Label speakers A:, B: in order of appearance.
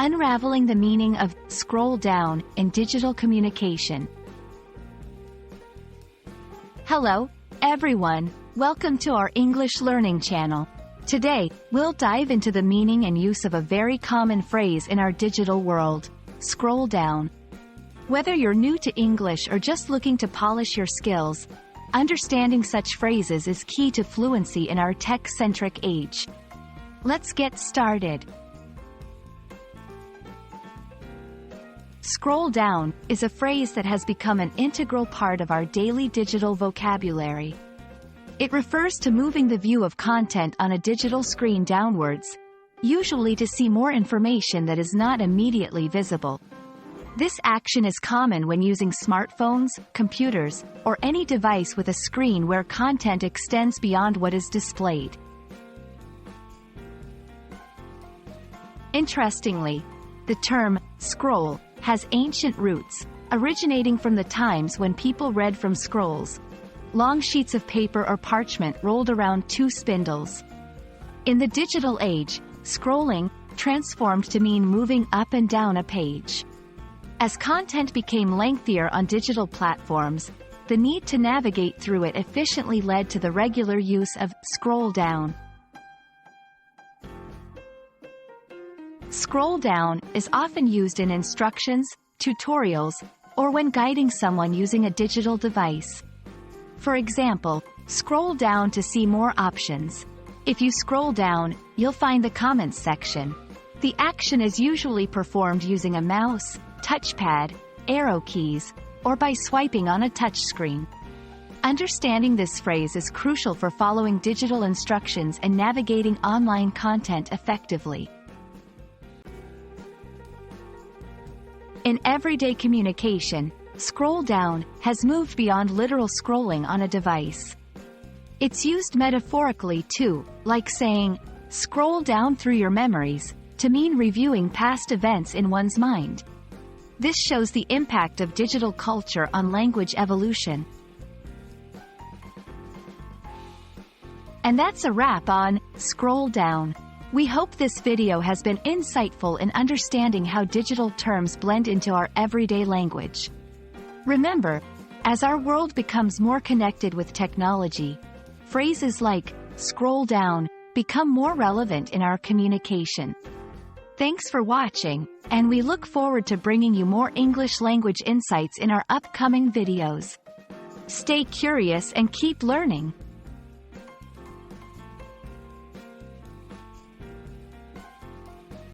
A: Unraveling the meaning of scroll down in digital communication. Hello, everyone. Welcome to our English learning channel. Today, we'll dive into the meaning and use of a very common phrase in our digital world: scroll down. Whether you're new to English or just looking to polish your skills, understanding such phrases is key to fluency in our tech-centric age. Let's get started. Scroll down is a phrase that has become an integral part of our daily digital vocabulary. It refers to moving the view of content on a digital screen downwards, usually to see more information that is not immediately visible. This action is common when using smartphones, computers, or any device with a screen where content extends beyond what is displayed. Interestingly, the term scroll has ancient roots, originating from the times when people read from scrolls, long sheets of paper or parchment rolled around two spindles. In the digital age, scrolling transformed to mean moving up and down a page. As content became lengthier on digital platforms, the need to navigate through it efficiently led to the regular use of scroll down. Scroll down is often used in instructions, tutorials, or when guiding someone using a digital device. For example, scroll down to see more options. If you scroll down, you'll find the comments section. The action is usually performed using a mouse, touchpad, arrow keys, or by swiping on a touchscreen. Understanding this phrase is crucial for following digital instructions and navigating online content effectively. In everyday communication, scroll down has moved beyond literal scrolling on a device. It's used metaphorically too, like saying, scroll down through your memories, to mean reviewing past events in one's mind. This shows the impact of digital culture on language evolution. And that's a wrap on scroll down. We hope this video has been insightful in understanding how digital terms blend into our everyday language. Remember, as our world becomes more connected with technology, phrases like scroll down become more relevant in our communication. Thanks for watching, and we look forward to bringing you more English language insights in our upcoming videos. Stay curious and keep learning.